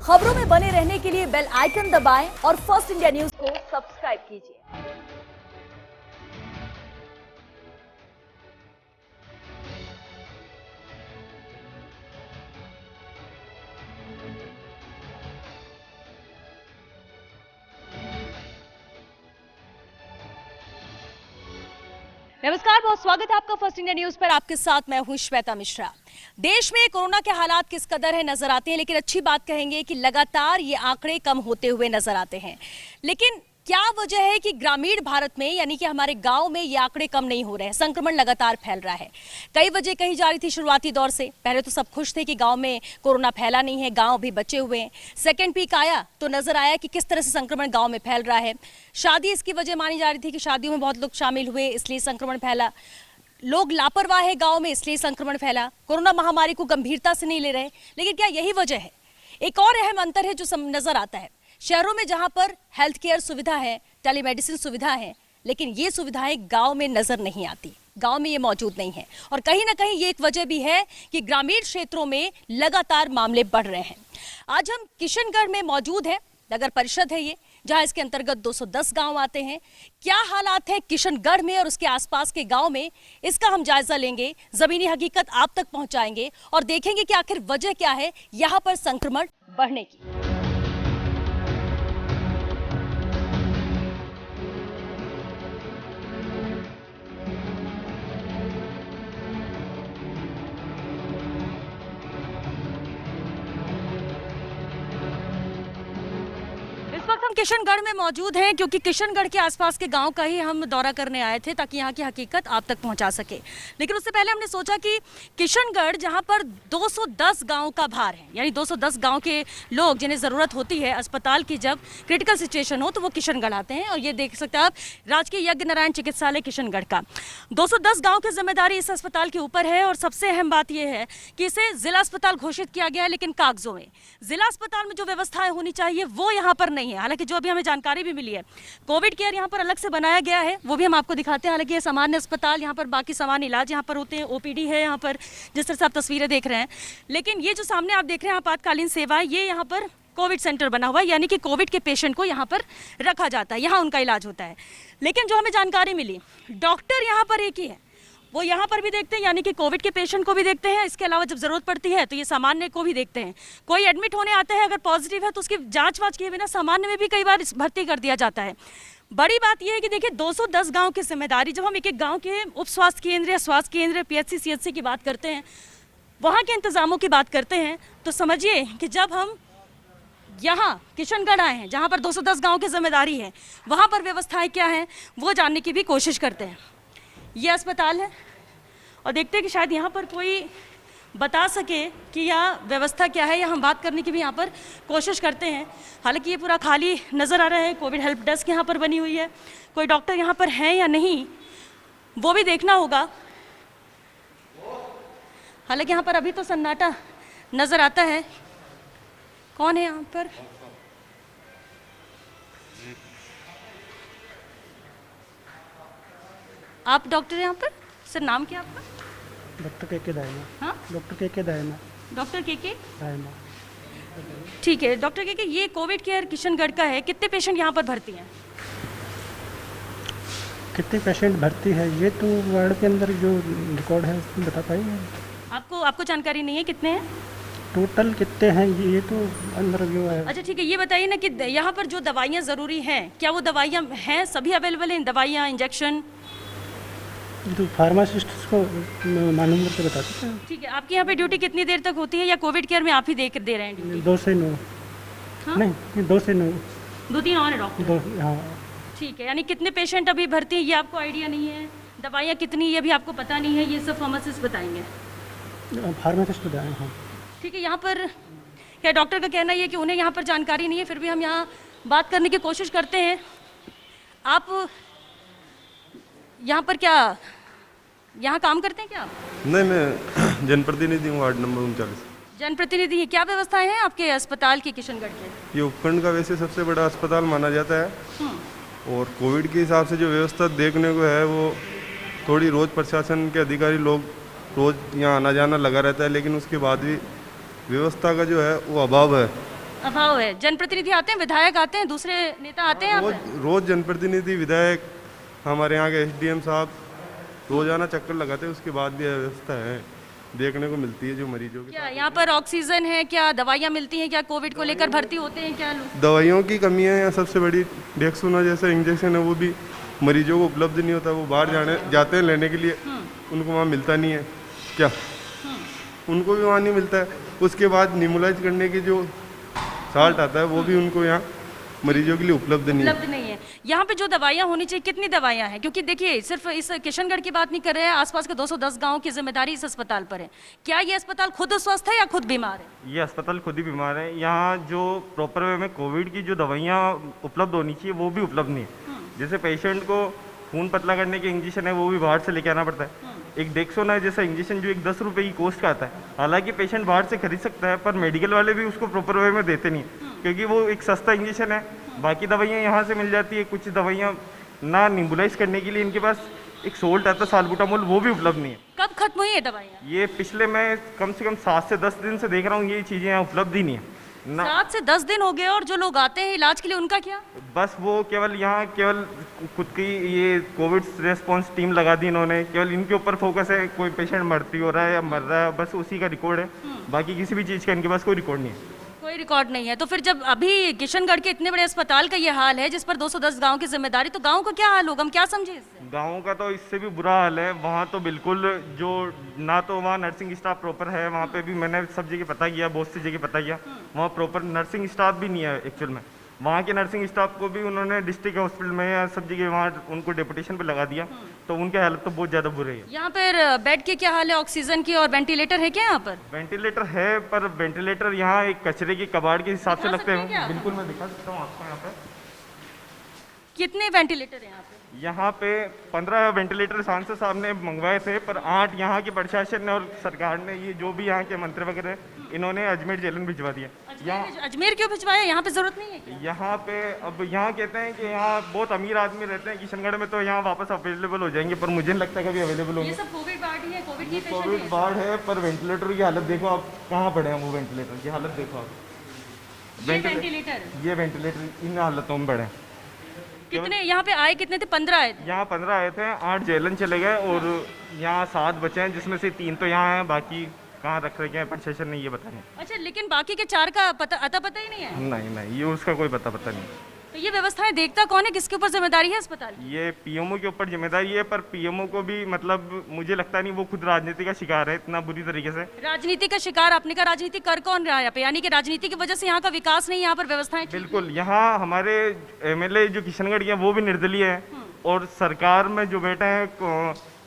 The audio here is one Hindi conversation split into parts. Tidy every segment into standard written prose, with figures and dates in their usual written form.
खबरों में बने रहने के लिए बेल आइकन दबाएं और फर्स्ट इंडिया न्यूज को सब्सक्राइब कीजिए। नमस्कार, बहुत स्वागत है आपका फर्स्ट इंडिया न्यूज पर। आपके साथ मैं हूं श्वेता मिश्रा। देश में कोरोना के हालात किस कदर है नजर आते हैं, लेकिन अच्छी बात कहेंगे कि लगातार ये आंकड़े कम होते हुए नजर आते हैं। लेकिन क्या वजह है कि ग्रामीण भारत में यानी कि हमारे गांव में ये आंकड़े कम नहीं हो रहे हैं, संक्रमण लगातार फैल रहा है? कई वजह कही जा रही थी शुरुआती दौर से। पहले तो सब खुश थे कि गांव में कोरोना फैला नहीं है, गांव भी बचे हुए हैं। सेकेंड पीक आया तो नजर आया कि किस तरह से संक्रमण गांव में फैल रहा है। शादी इसकी वजह मानी जा रही थी कि शादियों में बहुत लोग शामिल हुए, इसलिए संक्रमण फैला। लोग लापरवाह है गांव में, इसलिए संक्रमण फैला। कोरोना महामारी को गंभीरता से नहीं ले रहे, लेकिन क्या यही वजह है? एक और अहम अंतर है जो नजर आता है। शहरों में जहां पर हेल्थ केयर सुविधा है, टेलीमेडिसिन सुविधा है, लेकिन ये सुविधाएं गांव में नजर नहीं आती, गांव में ये मौजूद नहीं है। और कहीं ना कहीं ये एक वजह भी है कि ग्रामीण क्षेत्रों में लगातार मामले बढ़ रहे हैं। आज हम किशनगढ़ में मौजूद हैं, नगर परिषद है ये, जहां इसके अंतर्गत 210 गांव आते हैं। क्या हालात है किशनगढ़ में और उसके आसपास के गांव में, इसका हम जायजा लेंगे, जमीनी हकीकत आप तक पहुंचाएंगे और देखेंगे कि आखिर वजह क्या है यहां पर संक्रमण बढ़ने की। हम किशनगढ़ में मौजूद हैं क्योंकि किशनगढ़ के आसपास के गांव का ही हम दौरा करने आए थे ताकि यहां की हकीकत आप तक पहुंचा सके। लेकिन उससे पहले हमने सोचा कि किशनगढ़ जहां पर 210 गांव का भार है, यानी 210 गांव के लोग जिन्हें ज़रूरत होती है अस्पताल की, जब क्रिटिकल सिचुएशन हो तो वो किशनगढ़ आते हैं। और ये देख सकते हैं आप, राजकीय यज्ञ नारायण चिकित्सालय किशनगढ़ का 210 गाँव की जिम्मेदारी इस अस्पताल के ऊपर है। और सबसे अहम बात यह है कि इसे जिला अस्पताल घोषित किया गया है, लेकिन कागजों में जिला अस्पताल में जो व्यवस्थाएं होनी चाहिए वो यहाँ पर नहीं है। हालांकि जो अभी हमें जानकारी भी मिली है, कोविड केयर यहाँ पर अलग से बनाया गया है, वो भी हम आपको दिखाते हैं। हालांकि ये सामान्य अस्पताल, यहाँ पर बाकी सामान्य इलाज यहाँ पर होते हैं, ओपीडी है यहाँ पर, जिस तरह से आप तस्वीरें देख रहे हैं। लेकिन ये जो सामने आप देख रहे हैं आपातकालीन सेवाएं, ये यहाँ पर कोविड सेंटर बना हुआ है, यानी कि कोविड के पेशेंट को यहाँ पर रखा जाता है, यहाँ उनका इलाज होता है। लेकिन जो हमें जानकारी मिली, डॉक्टर यहाँ पर एक ही है, वो यहाँ पर भी देखते हैं, यानी कि कोविड के पेशेंट को भी देखते हैं। इसके अलावा जब ज़रूरत पड़ती है तो ये सामान्य को भी देखते हैं। कोई एडमिट होने आता है, अगर पॉजिटिव है तो उसकी जांच वाच किए बिना सामान्य में भी कई बार भर्ती कर दिया जाता है। बड़ी बात यह है कि देखिए 210 गांव की जिम्मेदारी, जब हम एक एक गांव के उप स्वास्थ्य केंद्र या स्वास्थ्य केंद्र, पीएचसी सीएचसी की बात करते हैं, वहाँ के इंतजामों की बात करते हैं, तो समझिए कि जब हम यहाँ किशनगढ़ आए हैं जहाँ पर 210 गाँव की जिम्मेदारी है, वहाँ पर व्यवस्थाएँ क्या हैं वो जानने की भी कोशिश करते हैं। ये अस्पताल है और देखते हैं कि शायद यहाँ पर कोई बता सके कि यह व्यवस्था क्या है, या हम बात करने की भी यहाँ पर कोशिश करते हैं। हालांकि ये पूरा खाली नज़र आ रहा है। कोविड हेल्प डेस्क यहाँ पर बनी हुई है, कोई डॉक्टर यहाँ पर है या नहीं वो भी देखना होगा। हालांकि यहाँ पर अभी तो सन्नाटा नज़र आता है। कौन है यहाँ पर? आप डॉक्टर हैं यहाँ पर? सर नाम क्या आपका? डॉक्टर के दायमा। हाँ, डॉक्टर के दायमा। डॉक्टर के दायमा। ठीक है डॉक्टर के, ये कोविड केयर किशनगढ़ का है, कितने पेशेंट यहाँ पर भर्ती हैं? कितने पेशेंट भर्ती है ये तो वार्ड के अंदर जो रिकॉर्ड है उसमें बता पाएंगे। आपको जानकारी नहीं है कितने हैं? टोटल कितने हैं ये तो अंदर जो है। अच्छा ठीक है, ये बताइए ना कि यहाँ पर जो दवाइयाँ ज़रूरी हैं, क्या वो दवाइयाँ हैं, सभी अवेलेबल हैं दवाइयाँ, इंजेक्शन? तो फार्मासिस्ट को मालूम करके बता सकते हैं। ठीक है, आपकी यहाँ पे ड्यूटी कितनी देर तक होती है, या कोविड केयर में आप ही दे रहे हैं ड्यूटी? 2 से 9। हाँ? नहीं 2 से 9। 2-3 और है डॉक्टर? हाँ ठीक है, यानी कितने पेशेंट अभी भर्ती है ये आपको आइडिया नहीं है, दवाइयाँ कितनी ये भी आपको पता नहीं है, ये सब फार्मासिस्ट बताएंगे? फार्मासिस्ट बताएँ। हाँ ठीक है, यहाँ पर क्या डॉक्टर का कहना ये है कि उन्हें यहाँ पर जानकारी नहीं है, फिर भी हम यहाँ बात करने की कोशिश करते हैं। आप यहाँ पर क्या यहाँ काम करते हैं क्या आप? नहीं, मैं जनप्रतिनिधि हूँ, वार्ड नंबर 39। जनप्रतिनिधि है, क्या व्यवस्थाएं हैं आपके अस्पताल की किशनगढ़ के? ये उपखंड का वैसे सबसे बड़ा अस्पताल माना जाता है और कोविड के हिसाब से जो व्यवस्था देखने को है वो थोड़ी रोज़ प्रशासन के अधिकारी लोग रोज़ यहाँ आना जाना लगा रहता है, लेकिन उसके बाद भी व्यवस्था का जो है वो अभाव है। अभाव है। जनप्रतिनिधि आते हैं, विधायक आते हैं, दूसरे नेता आते हैं यहाँ पे? रोज जनप्रतिनिधि, विधायक, हमारे यहाँ के एसडीएम साहब रोजाना चक्कर लगाते हैं, उसके बाद भी व्यवस्था है देखने को मिलती है जो मरीजों की। क्या यहाँ पर ऑक्सीजन है, क्या दवाइयाँ मिलती हैं, क्या कोविड को लेकर भर्ती होते हैं क्या लोग? दवाइयों की कमी है यहाँ सबसे बड़ी। डेक्सोना जैसा इंजेक्शन है वो भी मरीजों को उपलब्ध नहीं होता, वो बाहर जाते हैं लेने के लिए, उनको वहाँ मिलता नहीं है। क्या उनको भी वहाँ नहीं मिलता है। उसके बाद निमोलाइज करने की जो साल्ट आता है वो भी उनको यहाँ मरीजों के लिए उपलब्ध नहीं है। उपलब्ध नहीं है। यहाँ पे जो दवाइयाँ होनी चाहिए, कितनी दवाइयाँ हैं? क्योंकि देखिए सिर्फ इस किशनगढ़ की बात नहीं कर रहे हैं, आसपास के 210 गांव की जिम्मेदारी इस अस्पताल पर है। क्या ये अस्पताल खुद स्वस्थ है या खुद बीमार है? ये अस्पताल खुद ही बीमार है। यहाँ जो प्रॉपर वे में कोविड की जो दवाइयाँ उपलब्ध होनी चाहिए वो भी उपलब्ध नहीं है। जैसे पेशेंट को खून पतला करने के इंजेक्शन है वो भी बाहर से लेके आना पड़ता है। एक डेक्सोना जैसा इंजेक्शन जो एक 10 रुपये की कॉस्ट का आता है, हालांकि पेशेंट बाहर से खरीद सकता है पर मेडिकल वाले भी उसको प्रॉपर वे में देते नहीं, क्योंकि वो एक सस्ता इंजेक्शन है। बाकी दवाइयाँ यहाँ से मिल जाती है, कुछ दवाइयाँ ना निम्बुलाइज करने के लिए इनके पास एक सोल्ट आता है साल्बुटामोल, वो भी उपलब्ध नहीं है। कब खत्म हुई है दवाइयाँ? ये पिछले मैं कम से कम 7 से 10 दिन से देख रहा हूँ, ये चीज़ें यहाँ उपलब्ध ही नहीं है ना। 7 से 10 दिन हो गए और जो लोग आते हैं इलाज के लिए उनका क्या? बस वो केवल यहाँ केवल खुद की ये कोविड रेस्पॉन्स टीम लगा दी इन्होंने, केवल इनके ऊपर फोकस है। कोई पेशेंट भर्ती हो रहा है या मर रहा है, बस उसी का रिकॉर्ड है, बाकी किसी भी चीज़ का इनके पास कोई रिकॉर्ड नहीं है। कोई रिकॉर्ड नहीं है। तो फिर जब अभी किशनगढ़ के इतने बड़े अस्पताल का ये हाल है जिस पर 210 गांव की जिम्मेदारी, तो गांव का क्या हाल होगा? हम क्या समझे इससे? गाँव का तो इससे भी बुरा हाल है। वहाँ तो बिल्कुल जो ना तो वहाँ नर्सिंग स्टाफ प्रॉपर है, वहाँ पे भी मैंने सब जगह पता किया, बहुत सी जगह पता किया, वहाँ प्रॉपर नर्सिंग स्टाफ भी नहीं है एक्चुअल में। वहाँ के नर्सिंग स्टाफ को भी उन्होंने डिस्ट्रिक्ट हॉस्पिटल में या सब जगह वहाँ उनको डेपुटेशन पे लगा दिया, तो उनकी हालत तो बहुत ज़्यादा बुरी है। यहाँ पर बेड की क्या हाल है, ऑक्सीजन की, और वेंटिलेटर है क्या यहाँ पर? वेंटिलेटर है पर वेंटिलेटर यहाँ एक कचरे के कबाड़ के हिसाब से दिखा लगते सकते हैं क्या? हैं। बिल्कुल मैं दिखा सकता हूँ आपको। यहाँ पे कितने वेंटिलेटर है यहाँ पे? यहाँ पे 15 वेंटिलेटर सांसद साहब ने मंगवाए थे, पर 8 यहाँ के प्रशासन ने और सरकार ने, ये जो भी यहाँ के मंत्री वगैरह, इन्होंने अजमेर जेलन भिजवा दिया। अजमेर क्यों भिजवाया? यहाँ पे जरूरत नहीं है क्या? यहाँ पे अब यहाँ कहते हैं कि यहाँ बहुत अमीर आदमी रहते हैं किशनगढ़ में, तो यहाँ वापस अवेलेबल हो जाएंगे, पर मुझे नहीं लगता कभी अवेलेबल होंगे। ये सब कोविड वार्ड ही है, कोविड की पेशेंट कोविड है। वार्ड है, पर वेंटिलेटर की हालत देखो आप, कहाँ पड़े हैं वो वेंटिलेटर की हालत देखो आप। ये वेंटिलेटर ये वेंटिलेटर इन हालतों में पड़े हैं। कितने यहाँ पे आए? कितने थे? 15 आए थे। यहाँ 15 आए थे, 8 जेलन चले गए और यहाँ 7 बचे हैं, जिसमें से 3 तो यहाँ हैं, बाकी कहाँ रख रखे हैं प्रशासन ने ये पता नहीं। अच्छा, लेकिन बाकी के 4 का पता ही नहीं है? नहीं, ये उसका कोई पता नहीं। तो ये व्यवस्थाएं देखता कौन है? किसके ऊपर जिम्मेदारी है अस्पताल की? ये पीएमओ के ऊपर जिम्मेदारी है, पर पीएमओ को भी मतलब मुझे लगता नहीं वो खुद राजनीति का शिकार है इतना बुरी तरीके से। राजनीति का शिकार? आपने कहा राजनीति कर कौन रहा है यहाँ पे? यानी कि राजनीति की वजह से यहाँ का विकास नहीं, यहाँ पर व्यवस्थाएं ठीक बिल्कुल। यहाँ हमारे एमएलए जो किशनगढ़ के हैं वो भी निर्दलीय है, और सरकार में जो बैठे हैं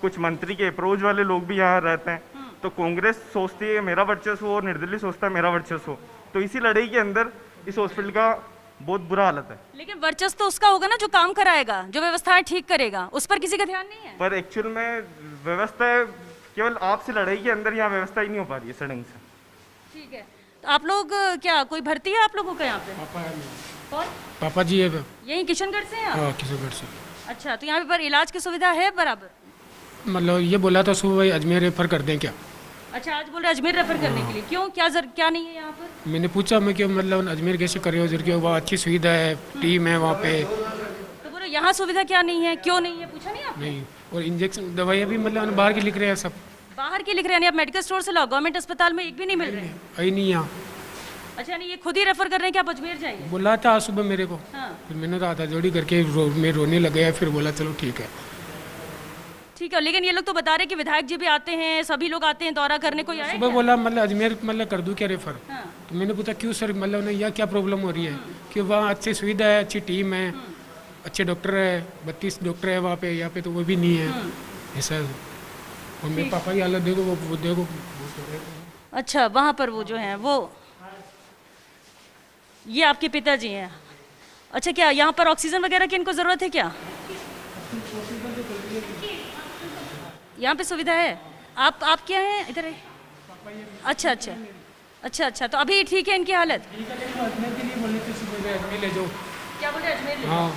कुछ मंत्री के अप्रोच वाले लोग भी यहाँ रहते हैं। तो कांग्रेस सोचती है मेरा वर्चस्व हो और निर्दलीय सोचता है मेरा वर्चस्व हो, तो इसी लड़ाई के अंदर इस हॉस्पिटल का बहुत बुरा हालत है। लेकिन वर्चस्व तो उसका होगा ना जो काम कराएगा, जो व्यवस्थाएं ठीक करेगा, उस पर किसी का ध्यान नहीं है। पर एक्चुअल में व्यवस्था केवल आपसे लड़ाई के अंदर यहाँ व्यवस्था ही नहीं हो पा रही है सड़क से। ठीक है, तो आप लोग क्या कोई भर्ती है आप लोगों का यहाँ पे? पापा है। कौन? पापा जी है। यही किशनगढ़ से हैं आप? हाँ, किशनगढ़ से। अच्छा, तो यहाँ पर इलाज की सुविधा है बराबर? मतलब ये बोला था सुबह भाई अजमेर रेफर कर दें क्या? अच्छा, आज बोल रहे अजमेर रेफर करने के लिए। क्यों, क्या नहीं है यहाँ पर? मैंने पूछा मैं कि मतलब अजमेर कैसे कर रहे हो, उधर की वहाँ अच्छी सुविधा है, टीम है वहाँ पे। तो बोलो यहाँ सुविधा क्या नहीं है, क्यों नहीं है, पूछा नहीं आपने? नहीं, और इंजेक्शन दवाइयाँ भी मतलब बाहर की लिख रहे हैं सब। बाहर की लिख रहे हैं? यानी आप मेडिकल स्टोर से लाओ, गवर्नमेंट अस्पताल में एक भी नहीं मिल रहे हैं? आई नहीं यहाँ। अच्छा, यानी ये खुद ही रेफर कर रहे हैं कि आप अजमेर जाइए? बोला था आज सुबह मेरे को, हाँ। फिर मैंने तो आधा जोड़ी करके मैं रोने लगे, फिर बोला चलो ठीक है। ठीक है, लेकिन ये लोग तो बता रहे कि विधायक जी भी आते हैं, सभी लोग आते हैं दौरा करने, कोई आए सुबह क्या? बोला मतलब अजमेर मतलब कर दूँ क्या रेफर? हाँ। तो मैंने पूछा क्यों सर, मतलब नहीं यहाँ क्या प्रॉब्लम हो रही है? कि वहाँ अच्छी सुविधा है, अच्छी टीम है, अच्छे डॉक्टर है, 32 डॉक्टर है वहाँ पे, यहाँ पे तो वो भी नहीं है ऐसा। और मेरे पापा की हालत देखो, वो देखो। अच्छा, वहाँ पर वो जो हैं वो, ये आपके पिताजी हैं? अच्छा, क्या यहाँ पर ऑक्सीजन वगैरह की इनको ज़रूरत है क्या? यहाँ पे सुविधा है? आप क्या हैं इधर है? अच्छा अच्छा अच्छा अच्छा, तो अभी ठीक है इनकी हालत? अजमेर ले जाओ। क्या बोल रहे हैं, अजमेर ले जाओ? हाँ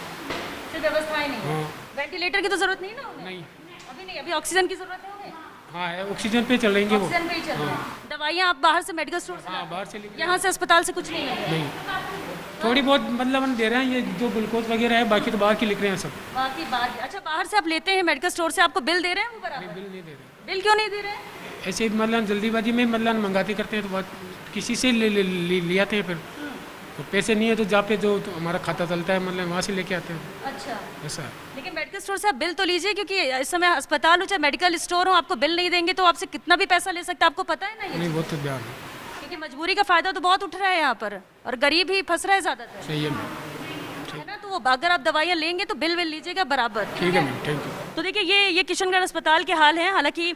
फिर व्यवस्थाएं नहीं है? हाँ। वेंटिलेटर की तो जरूरत नहीं है ना उन्हें? नहीं, अभी नहीं, अभी ऑक्सीजन की जरूरत है उन्हें? हाँ है, ऑक्सीजन पे चलेंगे वो। ऑक्सीजन पे ही चल रहे हैं। दवाइयाँ आप बाहर से मेडिकल स्टोर से हाँ लाते बाहर से लिख हैं? यहाँ से अस्पताल से कुछ नहीं है? नहीं, थोड़ी बहुत मतलब हम दे रहे हैं, ये जो ग्लूकोज वगैरह है, बाकी तो बाहर की लिख रहे हैं सब। बाकी बाहर, अच्छा बाहर से आप लेते हैं मेडिकल स्टोर से, आपको बिल दे रहे हैं वो बराबर? बिल नहीं दे रहे, बिल क्यों नहीं दे रहे हैं? ऐसे ही मतलब जल्दीबाजी में मतलब मंगाते करते हैं, तो बहुत किसी से ले आते हैं फिर, तो पैसे नहीं है तो जहाँ पे जो तो हमारा खाता चलता है मतलब वहाँ से लेके आते हैं, अच्छा, ऐसा है। लेकिन मेडिकल स्टोर से आप बिल तो लीजिए, क्योंकि इस समय अस्पताल हो चाहे मेडिकल स्टोर हो, आपको बिल नहीं देंगे तो आपसे कितना भी पैसा ले सकते हैं, आपको पता है ना ये? नहीं वो तो ध्यान है, क्योंकि मजबूरी का फायदा तो बहुत उठ रहा है यहाँ पर, और गरीब ही फंस रहा है ज्यादातर, सही है मैम, है ना? तो वो अगर आप दवाइयाँ लेंगे तो बिल विल लीजिएगा बराबर। ठीक है मैम, थैंक यू। तो देखिए ये किशनगढ़ अस्पताल के हाल हैं। हालांकि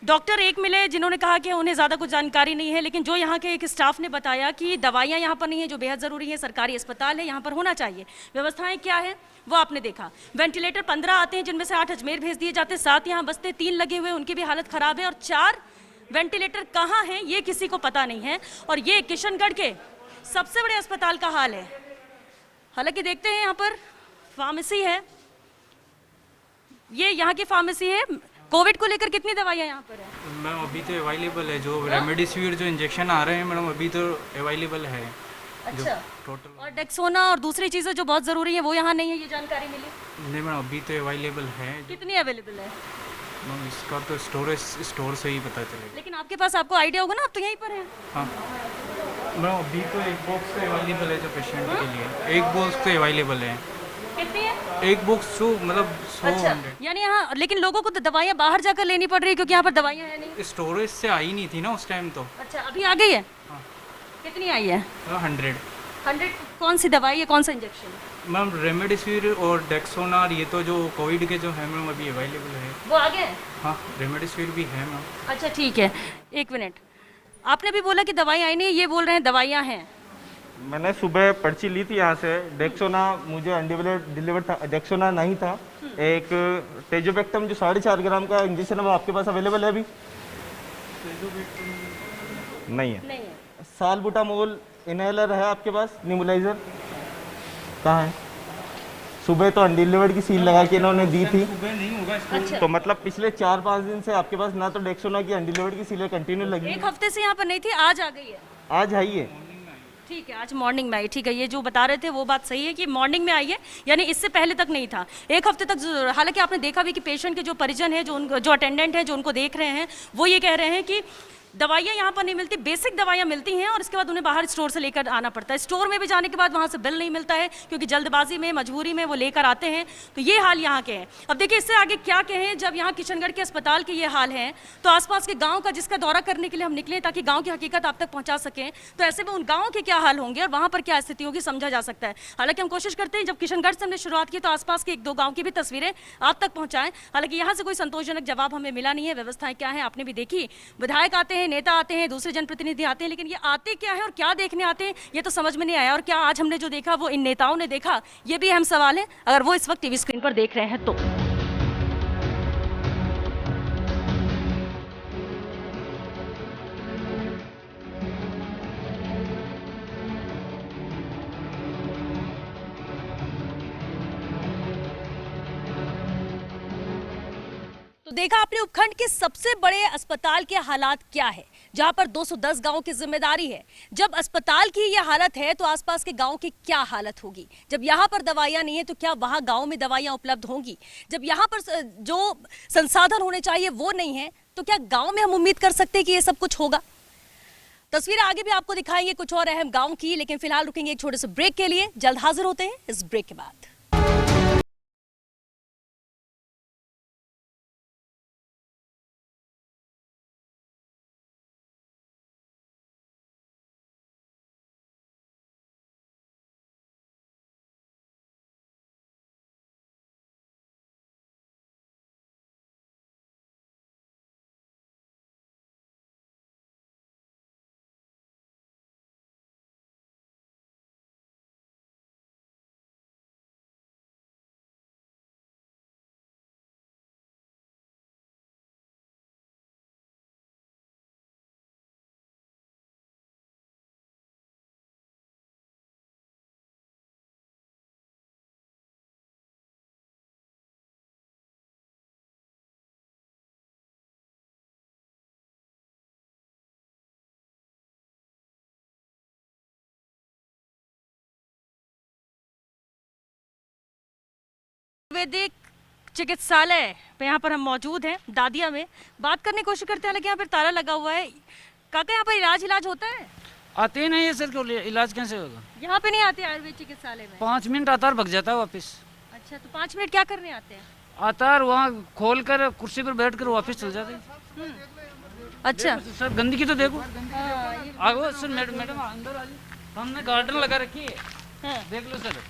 डॉक्टर एक मिले जिन्होंने कहा कि उन्हें ज़्यादा कुछ जानकारी नहीं है, लेकिन जो यहाँ के एक स्टाफ ने बताया कि दवाइयाँ यहाँ पर नहीं है, जो बेहद ज़रूरी है, सरकारी अस्पताल है, यहाँ पर होना चाहिए। व्यवस्थाएं क्या है वो आपने देखा। वेंटिलेटर 15 आते हैं, जिनमें से 8 अजमेर भेज दिए जाते हैं, 7 यहाँ बसते, 3 लगे हुए उनकी भी हालत ख़राब है, और 4 वेंटिलेटर कहाँ हैं ये किसी को पता नहीं है। और ये किशनगढ़ के सबसे बड़े अस्पताल का हाल है। हालांकि देखते हैं यहाँ पर फार्मेसी है, ये यहाँ की फार्मेसी है। कोविड को लेकर कितनी दवाइयाँ यहाँ पर है? मैम अभी तो अवेलेबल है, जो रेमडेसिविर जो इंजेक्शन आ रहे हैं मैडम अभी तो अवेलेबल है। अच्छा, टोटल और डेक्सोना और दूसरी चीज़ें जो बहुत ज़रूरी है वो यहाँ नहीं है, ये जानकारी मिली? नहीं मैडम अभी तो अवेलेबल है। कितनी अवेलेबल है? मैम इसका तो स्टोर से ही पता चलेगा। लेकिन आपके पास आपको आइडिया होगा ना, आप तो यहीं पर हैं। हाँ मैम अभी तो एक बॉक्स तो अवेलेबल है जो पेशेंट के लिए, एक बॉक्स तो अवेलेबल है। कितनी है? एक बॉक्स 100 मतलब 100 अच्छा, यानी यहाँ लेकिन लोगों को तो दवाइयाँ बाहर जाकर लेनी पड़ रही है, क्योंकि यहाँ पर दवाइयाँ है नहीं। स्टोरेज से आई नहीं थी ना उस टाइम तो। अच्छा, अभी आ गई है? हाँ। कितनी आई है? 100 कौन सी दवाई है, कौन सा इंजेक्शन? मैम रेमडेसिविर और डेक्सोनार ये तो जो कोविड के जो है मैम अभी अवेलेबल है। वो आ गए? हाँ रेमडेसिविर भी है मैम। अच्छा ठीक है, एक मिनट, आपने भी बोला कि दवाई आई नहीं, ये बोल रहे हैं दवाइयाँ हैं। मैंने सुबह पर्ची ली थी यहाँ से, डेक्सोना मुझे अनडिलीवर्ड था, डेक्सोना नहीं था। एक टेजोबेक्टम जो 4.5 ग्राम का इंजेक्शन है वो आपके पास अवेलेबल है अभी? नहीं है। नहीं है। सालबुटामोल इनहेलर है आपके पास, निबुलाइजर कहाँ है? सुबह तो अनडिलीवर्ड की सील लगा के इन्होंने दी थी, सुबह नहीं होगा अच्छा, तो मतलब पिछले 4-5 दिन से आपके पास ना तो डेक्सोना की अनडिलीवर्ड की सीलें कंटिन्यू लगी, एक हफ्ते से यहाँ पर नहीं थी, आज आ गई है। आज आई है। ठीक है, आज मॉर्निंग में आई। ठीक है, ये जो बता रहे थे वो बात सही है कि मॉर्निंग में आई है, यानी इससे पहले तक नहीं था, एक हफ्ते तक। हालांकि आपने देखा भी कि पेशेंट के जो परिजन है, जो अटेंडेंट है, जो उनको देख रहे हैं, वो ये कह रहे हैं कि दवाइयाँ यहाँ पर नहीं मिलती, बेसिक दवाइयाँ मिलती हैं और इसके बाद उन्हें बाहर स्टोर से लेकर आना पड़ता है। स्टोर में भी जाने के बाद वहाँ से बिल नहीं मिलता है, क्योंकि जल्दबाजी में, मजबूरी में वो लेकर आते हैं। तो ये हाल यहाँ के हैं। अब देखिए इससे आगे क्या कहें, जब यहाँ किशनगढ़ के अस्पताल के ये हाल हैं, तो आसपास के गाँव का जिसका दौरा करने के लिए हम निकले ताकि गाँव की हकीकत आप तक पहुँचा सकें, तो ऐसे में उन गाँव के क्या हाल होंगे और वहाँ पर क्या स्थिति होगी समझा जा सकता है। हालांकि हम कोशिश करते हैं, जब किशनगढ़ से हमने शुरुआत की तो आसपास के 1-2 गाँव की भी तस्वीरें आप तक पहुँचाएं। हालांकि यहाँ से कोई संतोषजनक जवाब हमें मिला नहीं है। व्यवस्थाएं क्या है आपने भी देखी, विधायक आते हैं, नेता आते हैं, दूसरे जनप्रतिनिधि आते हैं, लेकिन ये आते क्या है और क्या देखने आते हैं ये तो समझ में नहीं आया। और क्या आज हमने जो देखा वो इन नेताओं ने देखा, ये भी अहम सवाल है, अगर वो इस वक्त टीवी स्क्रीन पर देख रहे हैं तो। तो देखा आपने उपखंड के सबसे बड़े अस्पताल के हालात क्या है, जहां पर 210 गांवों की जिम्मेदारी है। जब अस्पताल की ये हालत है तो आसपास के गांव की क्या हालत होगी। जब यहाँ पर दवाइयाँ नहीं है तो क्या वहाँ गांव में दवाइयाँ उपलब्ध होंगी। जब यहाँ पर जो संसाधन होने चाहिए वो नहीं है तो क्या गाँव में हम उम्मीद कर सकते हैं कि ये सब कुछ होगा। तस्वीरें आगे भी आपको दिखाएंगे कुछ और अहम गाँव की, लेकिन फिलहाल रुकेंगे एक छोटे से ब्रेक के लिए। जल्द हाजिर होते हैं इस ब्रेक के बाद। वैदिक चिकित्सालय पे यहाँ पर हम मौजूद हैं दादिया में। बात करने की कोशिश करते हैं, लेकिन यहाँ पर ताला लगा हुआ है। काका यहाँ पर इलाज होता है? आते ही नहीं है सर, को इलाज कैसे होगा? यहाँ पे नहीं आते आयुर्वेद चिकित्सालय में? 5 मिनट आता है, भग जाता है वापस। अच्छा, तो 5 मिनट क्या करने आते हैं? आता है वहाँ खोल कर कुर्सी पर बैठ कर वापस चल जाते हैं। अच्छा सर गंदगी तो देखो। हाँ, आओ सर, मैडम अंदर आ जाओ। हमने गार्डन लगा रखी है, हाँ। देख लो सर।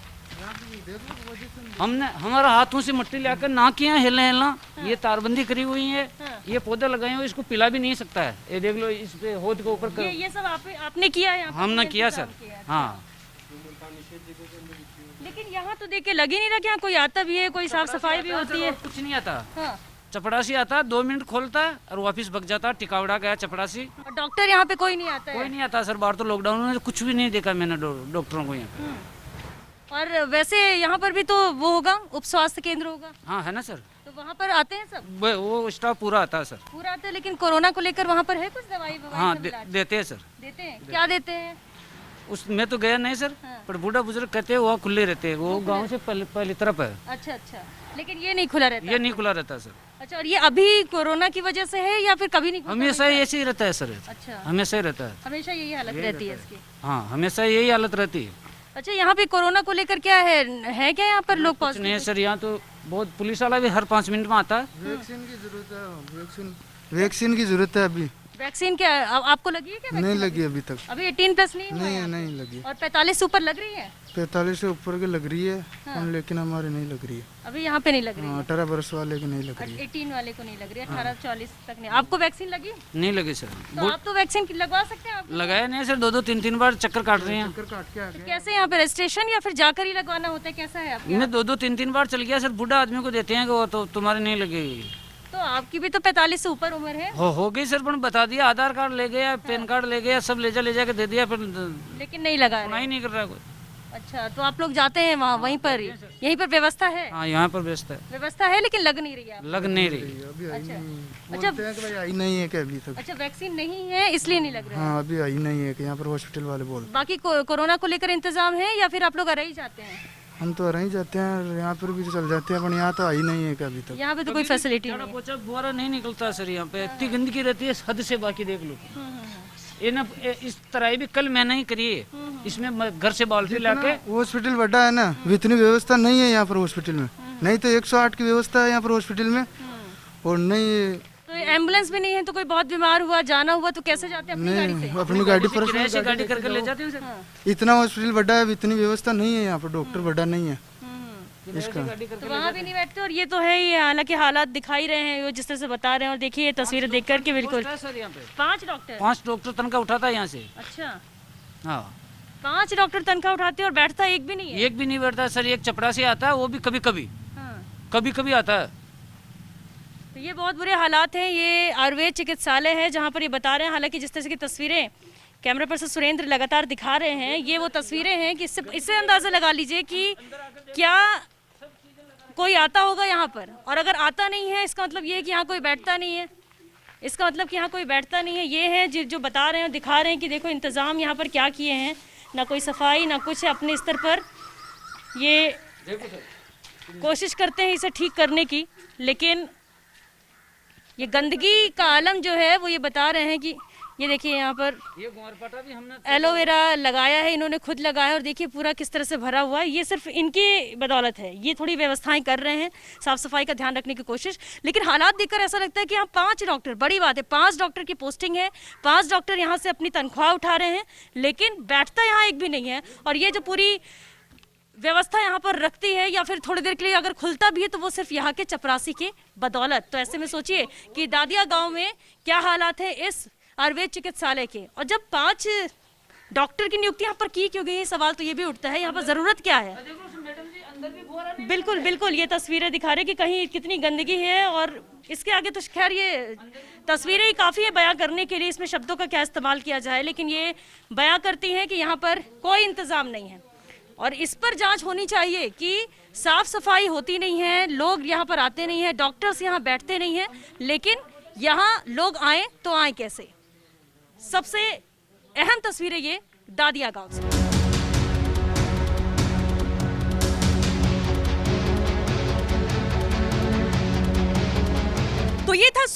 हमने हमारा हाथों से मिट्टी लाकर ना किया हिलना। ये तारबंदी करी हुई है, ये पौधे लगाए हुए, इसको पिला भी नहीं सकता है। ये देख लो, इस पे होद के ऊपर ये सब आपने किया है? हमने किया सर। हाँ, लेकिन यहाँ तो देख के लग ही नहीं रहा कि यहाँ कोई आता भी है, कोई साफ सफाई भी होती है। कुछ नहीं आता। हाँ। चपड़ासी आता है, 2 मिनट खोलता है और वापस भग जाता है। टिकावड़ा गया चपड़ासी। और डॉक्टर यहाँ पे कोई नहीं आता कोई है? नहीं आता सर। बाहर तो लॉकडाउन में कुछ भी नहीं देखा मैंने डॉक्टरों को यहाँ पे। और वैसे यहाँ पर भी तो वो होगा, उप स्वास्थ्य केंद्र होगा? हाँ है ना सर, तो वहाँ पर आते हैं सब? वो स्टाफ पूरा आता है सर। पूरा आता है, लेकिन कोरोना को लेकर वहाँ पर है कुछ दवाई हाँ सब इलाज? देते हैं सर। देते हैं? क्या देते हैं? उसमें तो गया नहीं सर, पर बूढ़ा बुजुर्ग कहते हैं वो खुले रहते हैं। वो गांव से पहली तरफ है। अच्छा अच्छा, लेकिन ये नहीं खुला रहता? ये नहीं खुला रहता सर। अच्छा, और ये अभी कोरोना की वजह से है या फिर कभी नहीं खुलता? हमेशा ऐसे ही रहता है सर। अच्छा, हमेशा ही रहता है। हमेशा यही हालत रहती है इसकी? हाँ, हमेशा यही हालत रहती है। अच्छा, यहाँ पे कोरोना को लेकर क्या है क्या यहाँ पर लोग कुछ पॉजिटिव? नहीं है सर, यहाँ तो बहुत पुलिस वाला भी हर 5 मिनट में आता है। वैक्सीन की जरूरत है, वैक्सीन की जरूरत है अभी। वैक्सीन क्या आपको लगी है क्या? नहीं लगी अभी तक। अभी 18+ नहीं हुआ है? नहीं लगी। और 45 से ऊपर लग रही है? 45 से ऊपर की लग रही है, लेकिन हमारे नहीं लग रही है। अभी यहाँ पे नहीं लग रही है? 18 वर्ष वाले की नहीं लग रही है। 18 वाले को नहीं लग रही है, 18-40 तक नहीं। आपको वैक्सीन लगी? नहीं लगे सर। तो आप तो वैक्सीन लगवा सकते हैं आप? लगाया नहीं सर, 2-2 3-3 बार चक्कर काट रहे हैं। काट के आ तो कैसे यहाँ पे रजिस्ट्रेशन या फिर जाकर ही लगवाना होता है, कैसा है आपके? मैं 2-2 3-3 बार चल गया सर। बूढ़ा आदमी को देते हैं कि वो तो तुम्हारे नहीं लगेगी। तो आपकी भी तो 45 से ऊपर उम्र है। हो गई सर, पर बता दिया, आधार कार्ड ले गया, पैन कार्ड ले गया, सब ले जा के दे दिया, फिर लेकिन नहीं लगा रहे। सुनाई नहीं कर रहा कोई। अच्छा, तो आप लोग जाते हैं वहाँ, वहीं पर यहीं पर व्यवस्था है? हाँ, यहाँ पर व्यस्त है, व्यवस्था है, लेकिन लग नहीं रही है लग नहीं रही। अभी आई अच्छा। नहीं। अच्छा, बोलते हैं कि भाई आई नहीं है कि अभी तक। अच्छा, वैक्सीन नहीं है इसलिए नहीं लग रहा है। हाँ, अभी आई नहीं है कि यहाँ पर हॉस्पिटल वाले बोल। बाकी कोरोना को लेकर इंतजाम है या फिर आप लोग रह ही जाते हैं? हम तो रह जाते हैं, यहाँ पर भी चल जाते हैं, पर यहाँ तो आई नहीं है कि अभी तक। यहाँ पे तो कोई फैसिलिटी नहीं है। पोछा बुआरा नहीं निकलता सर यहाँ पे, इतनी गंदगी रहती है हद से। बाकी देख लो ये ना, इस तरह भी कल मैंने ही करी है। इसमें घर से बाल्टी लाके। हॉस्पिटल बड़ा है ना, इतनी व्यवस्था नहीं है यहाँ पर हॉस्पिटल में। नहीं तो 108 की व्यवस्था है यहाँ पर हॉस्पिटल में, और नहीं तो एम्बुलेंस भी नहीं है, तो कोई बहुत बीमार हुआ, जाना हुआ, तो कैसे जाते हैं? अपनी गाड़ी से? अपनी गाड़ी पर किराए से गाड़ी करके ले जाते हैं सर। इतना हॉस्पिटल बड़ा है, इतनी व्यवस्था नहीं है यहाँ पर, डॉक्टर बड़ा नहीं है इसका। तो वहाँ भी नहीं बैठते। और ये तो है ही, हालांकि हालात दिखाई रहे हैं, वो जिस तरह से बता रहे हैं। और देखिए ये तस्वीरें देख करके बिल्कुल सर यहाँ पे 5 डॉक्टर। 5 डॉक्टर तनख्वाह उठाता है यहाँ से। अच्छा, हाँ, 5 डॉक्टर तनख्वाह उठाते हैं और बैठता एक भी नहीं है? एक भी नहीं बैठता सर। एक चपरासी आता है, वो भी कभी कभी आता है। तो ये बहुत बुरे हालात हैं। ये आयुर्वेद चिकित्सालय है जहाँ पर ये बता रहे हैं। हालांकि जिस तरह की तस्वीरें कैमरा पर से सुरेंद्र लगातार दिखा रहे हैं, ये वो तस्वीरें हैं कि इससे अंदाज़ा लगा लीजिए कि क्या कोई आता होगा यहाँ पर। और अगर आता नहीं है, इसका मतलब ये है कि यहाँ कोई बैठता नहीं है। इसका मतलब कि यहाँ कोई बैठता नहीं है। ये है जो बता रहे हैं, दिखा रहे हैं कि देखो इंतज़ाम यहाँ पर क्या किए हैं। ना कोई सफाई, ना कुछ है। अपने स्तर पर ये कोशिश करते हैं इसे ठीक करने की, लेकिन ये गंदगी का आलम जो है वो ये बता रहे हैं कि ये देखिए यहाँ पर ये ग्वारपाटा भी हमने एलोवेरा लगाया है, इन्होंने खुद लगाया। और देखिए पूरा किस तरह से भरा हुआ है। ये सिर्फ इनकी बदौलत है। ये थोड़ी व्यवस्थाएं कर रहे हैं, साफ सफाई का ध्यान रखने की कोशिश। लेकिन हालात देखकर ऐसा लगता है कि यहाँ 5 डॉक्टर, बड़ी बात है, 5 डॉक्टर की पोस्टिंग है, 5 डॉक्टर यहाँ से अपनी तनख्वाह उठा रहे हैं, लेकिन बैठता यहाँ एक भी नहीं है। और ये जो पूरी व्यवस्था यहाँ पर रखती है, या फिर थोड़ी देर के लिए अगर खुलता भी है, तो वो सिर्फ यहाँ के चपरासी के बदौलत। तो ऐसे में सोचिए कि दादिया गांव में क्या हालात है इस आयुर्वेद चिकित्सालय के। और जब 5 डॉक्टर की नियुक्ति यहाँ पर की क्यों गई, सवाल तो ये भी उठता है, यहाँ पर जरूरत क्या है। बिल्कुल बिल्कुल, ये तस्वीरें दिखा रहे कि कहीं कितनी गंदगी है। और इसके आगे तो खैर ये तस्वीरें ही काफ़ी है बयां करने के लिए, इसमें शब्दों का क्या इस्तेमाल किया जाए। लेकिन ये बयां करती हैं कि यहाँ पर कोई इंतज़ाम नहीं है। और इस पर जांच होनी चाहिए कि साफ सफाई होती नहीं है, लोग यहाँ पर आते नहीं हैं, डॉक्टर्स यहाँ बैठते नहीं हैं। लेकिन यहाँ लोग आए तो आए कैसे। सबसे अहम तस्वीरें ये दादिया गांव से।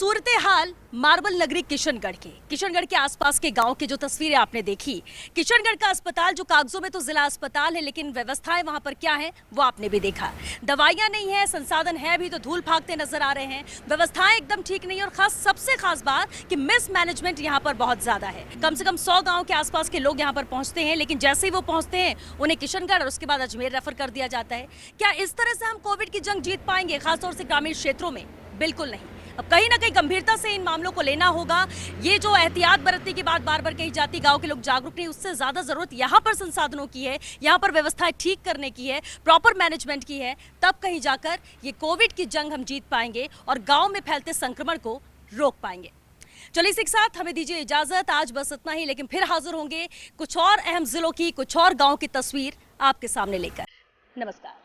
सूरत हाल मार्बल नगरी किशनगढ़ के आसपास के गांव की जो तस्वीरें आपने देखी। किशनगढ़ का अस्पताल जो कागजों में तो जिला अस्पताल है, लेकिन व्यवस्थाएं वहां पर क्या है वो आपने भी देखा। दवाइयां नहीं है, संसाधन है भी तो धूल भागते नजर आ रहे हैं, व्यवस्थाएं एकदम ठीक नहीं है। और सबसे खास बात कि मिसमैनेजमेंट यहाँ पर बहुत ज्यादा है। कम से कम 100 गाँव के आसपास के लोग यहाँ पर पहुंचते हैं, लेकिन जैसे ही वो पहुंचते हैं उन्हें किशनगढ़ और उसके बाद अजमेर रेफर कर दिया जाता है। क्या इस तरह से हम कोविड की जंग जीत पाएंगे, खासतौर से ग्रामीण क्षेत्रों में? बिल्कुल नहीं। अब कहीं ना कहीं गंभीरता से इन मामलों को लेना होगा। ये जो एहतियात बरतने की बात बार बार कही जाती, गांव के लोग जागरूक नहीं, उससे ज्यादा जरूरत यहाँ पर संसाधनों की है, यहाँ पर व्यवस्थाएं ठीक करने की है, प्रॉपर मैनेजमेंट की है। तब कहीं जाकर ये कोविड की जंग हम जीत पाएंगे और गांव में फैलते संक्रमण को रोक पाएंगे। चलिए इसी के साथ हमें दीजिए इजाजत। आज बस इतना ही, लेकिन फिर हाजिर होंगे कुछ और अहम जिलों की, कुछ और गाँव की तस्वीर आपके सामने लेकर। नमस्कार।